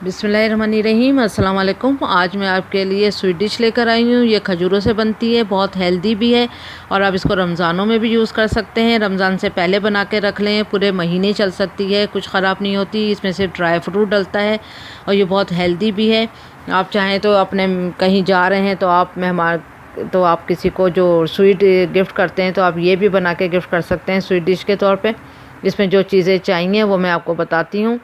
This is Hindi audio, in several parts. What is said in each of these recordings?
बिस्मिल्लाहिर्रहमानिर्रहीम। अस्सलाम वालेकुम। आज मैं आपके लिए स्वीट डिश लेकर आई हूँ। ये खजूरों से बनती है, बहुत हेल्दी भी है और आप इसको रमज़ानों में भी यूज़ कर सकते हैं। रमज़ान से पहले बना के रख लें, पूरे महीने चल सकती है, कुछ ख़राब नहीं होती। इसमें सिर्फ ड्राई फ्रूट डलता है और ये बहुत हेल्दी भी है। आप चाहें तो अपने कहीं जा रहे हैं तो आप मेहमान तो आप किसी को जो स्वीट गिफ्ट करते हैं तो आप ये भी बना के गिफ्ट कर सकते हैं स्वीट डिश के तौर पे। इसमें जो चीज़ें चाहिए वो मैं आपको बताती हूँ।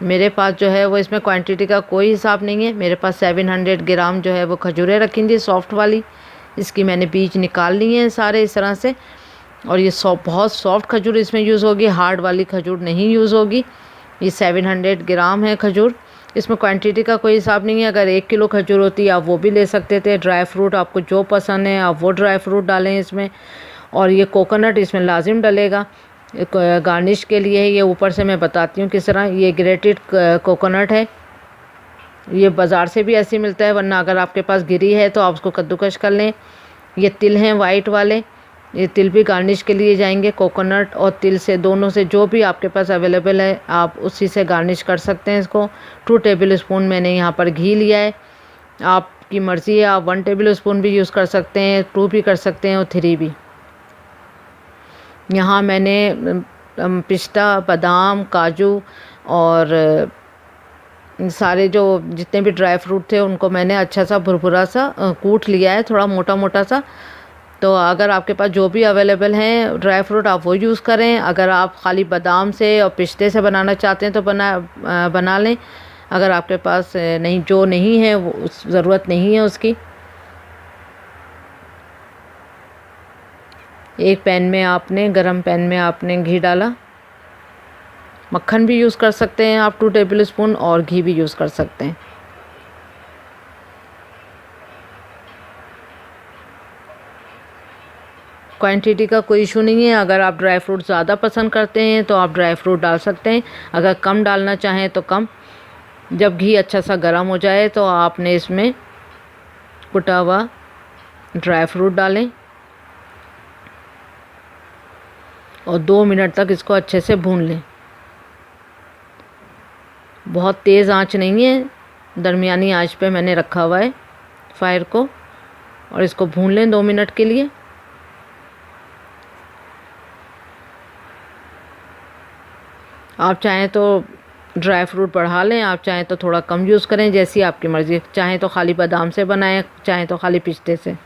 मेरे पास जो है वो इसमें क्वांटिटी का कोई हिसाब नहीं है। मेरे पास 700 ग्राम जो है वो खजूरें रखी थी सॉफ्ट वाली। इसकी मैंने बीज निकाल लिए हैं सारे इस तरह से। और ये बहुत सॉफ्ट खजूर इसमें यूज़ होगी, हार्ड वाली खजूर नहीं यूज़ होगी। ये 700 ग्राम है खजूर। इसमें क्वांटिटी का कोई हिसाब नहीं है। अगर 1 किलो खजूर होती आप वो भी ले सकते थे। ड्राई फ्रूट आपको जो पसंद है आप वो ड्राई फ्रूट डालें इसमें। और ये कोकोनट इसमें लाजिम डलेगा गार्निश के लिए। ये ऊपर से मैं बताती हूँ किस तरह। ये ग्रेटेड कोकोनट है। ये बाज़ार से भी ऐसे मिलता है, वरना अगर आपके पास गिरी है तो आप उसको कद्दूकश कर लें। ये तिल हैं वाइट वाले, ये तिल भी गार्निश के लिए जाएंगे। कोकोनट और तिल से, दोनों से जो भी आपके पास अवेलेबल है आप उसी से गार्निश कर सकते हैं इसको। 2 टेबल स्पून मैंने यहाँ पर घी लिया है। आपकी मर्ज़ी है, आप 1 टेबल स्पून भी यूज़ कर सकते हैं, 2 भी कर सकते हैं और 3 भी। यहाँ मैंने पिस्ता, बादाम, काजू और सारे जो जितने भी ड्राई फ्रूट थे उनको मैंने अच्छा सा भुरभुरा सा कूट लिया है, थोड़ा मोटा मोटा सा। तो अगर आपके पास जो भी अवेलेबल हैं ड्राई फ्रूट आप वो यूज़ करें। अगर आप खाली बादाम से और पिस्ते से बनाना चाहते हैं तो बना लें। अगर आपके पास जो नहीं है वो ज़रूरत नहीं है उसकी। एक पैन में आपने गरम पैन में आपने घी डाला। मक्खन भी यूज़ कर सकते हैं आप 2 टेबल स्पून, और घी भी यूज़ कर सकते हैं। क्वांटिटी का कोई इशू नहीं है। अगर आप ड्राई फ्रूट ज़्यादा पसंद करते हैं तो आप ड्राई फ्रूट डाल सकते हैं, अगर कम डालना चाहें तो कम। जब घी अच्छा सा गर्म हो जाए तो आपने इसमें कुटा हुआ ड्राई फ्रूट डालें और 2 मिनट तक इसको अच्छे से भून लें। बहुत तेज़ आंच नहीं है, दरमियानी आंच पे मैंने रखा हुआ है फायर को, और इसको भून लें 2 मिनट के लिए। आप चाहें तो ड्राई फ्रूट बढ़ा लें, आप चाहें तो थोड़ा कम यूज़ करें, जैसी आपकी मर्ज़ी। चाहें तो खाली बादाम से बनाएं, चाहें तो खाली पिस्ते से।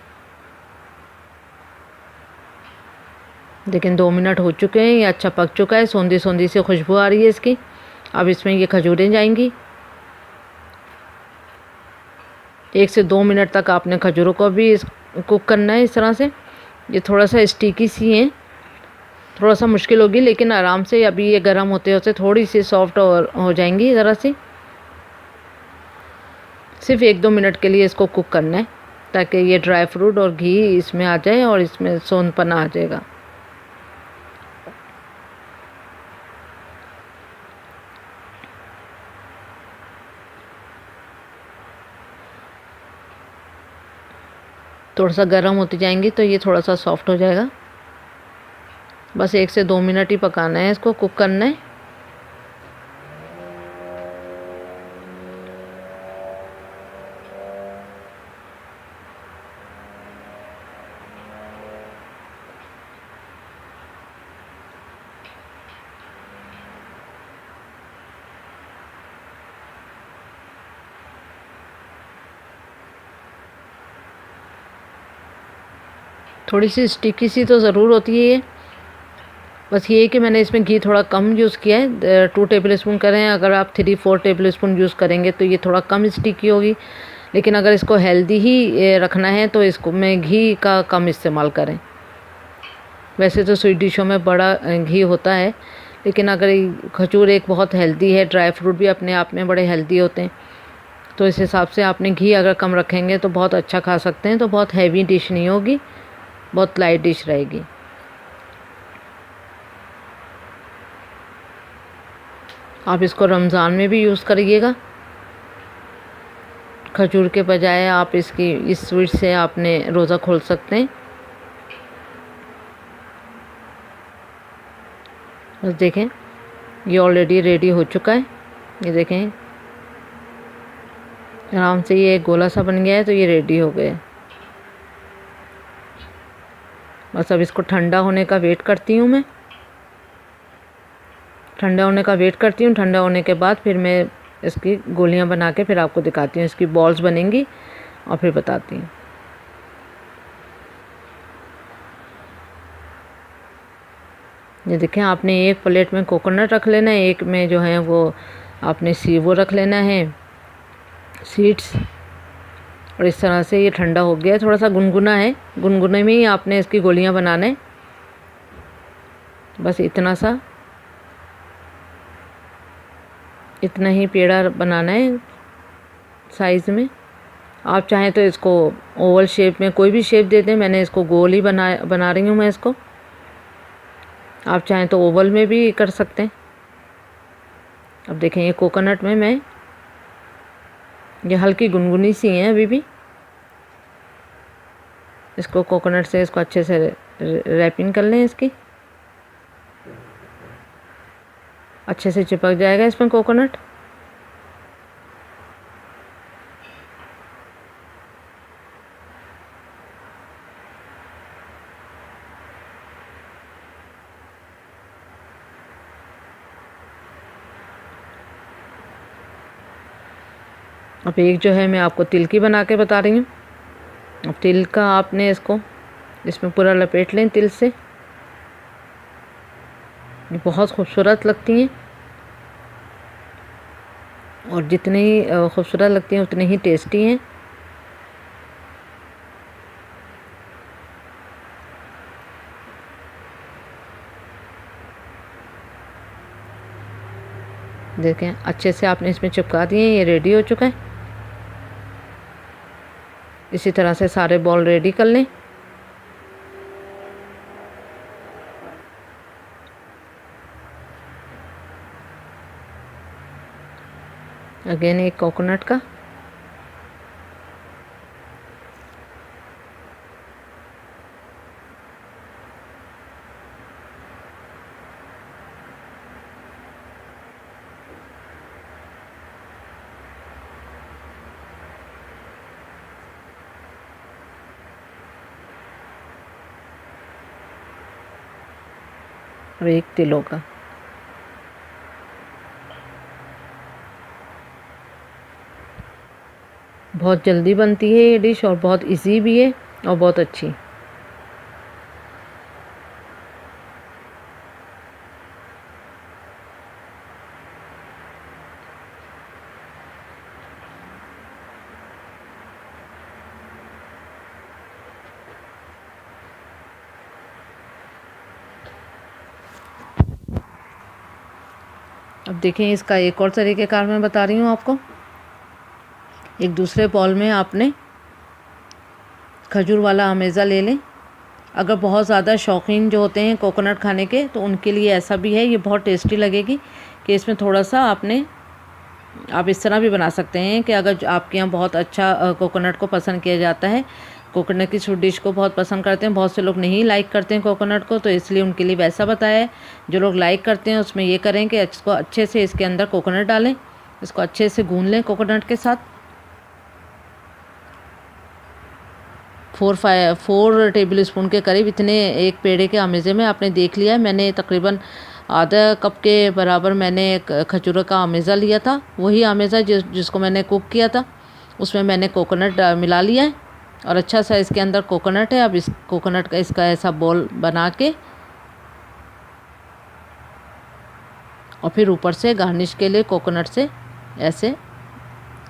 लेकिन 2 मिनट हो चुके हैं, ये अच्छा पक चुका है, सौंधी सौंधी सी खुशबू आ रही है इसकी। अब इसमें ये खजूरें जाएंगी। 1 से 2 मिनट तक आपने खजूरों को भी कुक करना है इस तरह से। ये थोड़ा सा स्टिकी सी हैं, थोड़ा सा मुश्किल होगी, लेकिन आराम से अभी ये गर्म होते होते थोड़ी सी सॉफ्ट और हो जाएंगी ज़रा सी। सिर्फ 1-2 मिनट के लिए इसको कुक करना है ताकि ये ड्राई फ्रूट और घी इसमें आ जाए और इसमें सोंधपना आ जाएगा। थोड़ा सा गर्म होती जाएंगी तो ये थोड़ा सा सॉफ्ट हो जाएगा। बस 1 से 2 मिनट ही पकाना है, इसको कुक करना है। थोड़ी सी स्टिकी सी तो ज़रूर होती है ये। बस ये है कि मैंने इसमें घी थोड़ा कम यूज़ किया है, 2 टेबल स्पून करें। अगर आप 3-4 टेबल स्पून यूज़ करेंगे तो ये थोड़ा कम स्टिकी होगी। लेकिन अगर इसको हेल्दी ही रखना है तो इसको में घी का कम इस्तेमाल करें। वैसे तो स्वीट डिशों में बड़ा घी होता है, लेकिन अगर खजूर एक बहुत हेल्दी है, ड्राई फ्रूट भी अपने आप में बड़े हेल्दी होते हैं, तो इस हिसाब से आपने घी अगर कम रखेंगे तो बहुत अच्छा खा सकते हैं। तो बहुत हैवी डिश नहीं होगी, बहुत लाइट डिश रहेगी। आप इसको रमज़ान में भी यूज़ करिएगा। खजूर के बजाय आप इस स्वीट से आपने रोज़ा खोल सकते हैं। बस देखें ये ऑलरेडी रेडी हो चुका है। ये देखें आराम से ये गोला सा बन गया है, तो ये रेडी हो गया। बस अब इसको ठंडा होने का वेट करती हूँ मैं। ठंडा होने का वेट करती हूँ। ठंडा होने के बाद फिर मैं इसकी गोलियाँ बना के फिर आपको दिखाती हूँ। इसकी बॉल्स बनेंगी और फिर बताती हूँ। ये देखें, आपने एक प्लेट में कोकोनट रख लेना है, एक में जो है वो आपने वो रख लेना है सीड्स। और इस तरह से ये ठंडा हो गया। थोड़ा सा गुनगुना है, गुनगुने में ही आपने इसकी गोलियां बनाना है। बस इतना सा, इतना ही पेड़ा बनाना है साइज़ में। आप चाहें तो इसको ओवल शेप में कोई भी शेप दे दें। मैंने इसको गोल ही बना रही हूँ मैं इसको। आप चाहें तो ओवल में भी कर सकते हैं। अब देखें, ये कोकोनट में मैं, ये हल्की गुनगुनी सी हैं अभी भी। इसको कोकोनट से इसको अच्छे से रैपिंग कर लें इसकी। अच्छे से चिपक जाएगा इसमें कोकोनट। अब एक जो है मैं आपको तिल की बना के बता रही हूँ। अब तिल का आपने इसको इसमें पूरा लपेट लें तिल से। ये बहुत खूबसूरत लगती हैं और जितनी खूबसूरत लगती हैं उतनी ही टेस्टी हैं। देखें, अच्छे से आपने इसमें चिपका दिए। ये रेडी हो चुका है। इसी तरह से सारे बॉल रेडी कर लें। अगेन एक कोकोनट का। और एक तिलों का। बहुत जल्दी बनती है ये डिश और बहुत इजी भी है और बहुत अच्छी। अब देखें, इसका एक और तरीक़ेकार मैं बता रही हूँ आपको। एक दूसरे बॉल में आपने खजूर वाला अमेज़ा ले लें। अगर बहुत ज़्यादा शौकीन जो होते हैं कोकोनट खाने के, तो उनके लिए ऐसा भी है। ये बहुत टेस्टी लगेगी कि इसमें थोड़ा सा आप इस तरह भी बना सकते हैं कि अगर आपके यहाँ बहुत अच्छा कोकोनट को पसंद किया जाता है, कोकोनट की स्वीट डिश को बहुत पसंद करते हैं। बहुत से लोग नहीं लाइक करते हैं कोकोनट को, तो इसलिए उनके लिए वैसा बताया है। जो लोग लाइक करते हैं उसमें ये करें कि इसको अच्छे से इसके अंदर कोकोनट डालें, इसको अच्छे से गूँध लें कोकोनट के साथ। 4 टेबल स्पून के करीब इतने एक पेड़े के अमेज़े में आपने देख लिया है। मैंने तकरीबन आधा कप के बराबर मैंने खजूर का अमेज़ा लिया था। वही अमेज़ा जिसको मैंने कुक किया था, उसमें मैंने कोकोनट मिला लिया है और अच्छा सा इसके अंदर कोकोनट है। अब इस कोकोनट का इसका ऐसा बॉल बना के और फिर ऊपर से गार्निश के लिए कोकोनट से ऐसे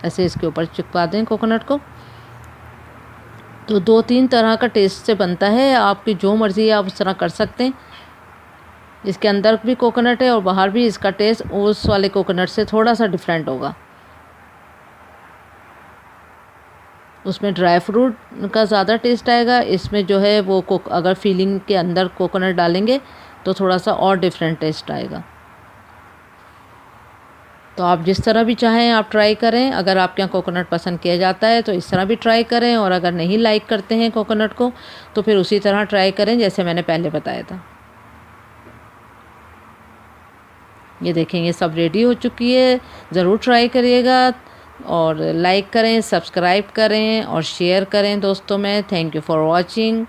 ऐसे इसके ऊपर चिपका दें कोकोनट को। तो 2-3 तरह का टेस्ट से बनता है। आपकी जो मर्ज़ी है आप उस तरह कर सकते हैं। इसके अंदर भी कोकोनट है और बाहर भी। इसका टेस्ट उस वाले कोकोनट से थोड़ा सा डिफरेंट होगा। उसमें ड्राई फ्रूट का ज़्यादा टेस्ट आएगा। इसमें जो है वो अगर फीलिंग के अंदर कोकोनट डालेंगे तो थोड़ा सा और डिफरेंट टेस्ट आएगा। तो आप जिस तरह भी चाहें आप ट्राई करें। अगर आपके यहाँ कोकोनट पसंद किया जाता है तो इस तरह भी ट्राई करें, और अगर नहीं लाइक करते हैं कोकोनट को तो फिर उसी तरह ट्राई करें जैसे मैंने पहले बताया था। ये देखें, ये सब रेडी हो चुकी है। ज़रूर ट्राई करिएगा। और लाइक करें, सब्सक्राइब करें और शेयर करें दोस्तों में। Thank you for watching.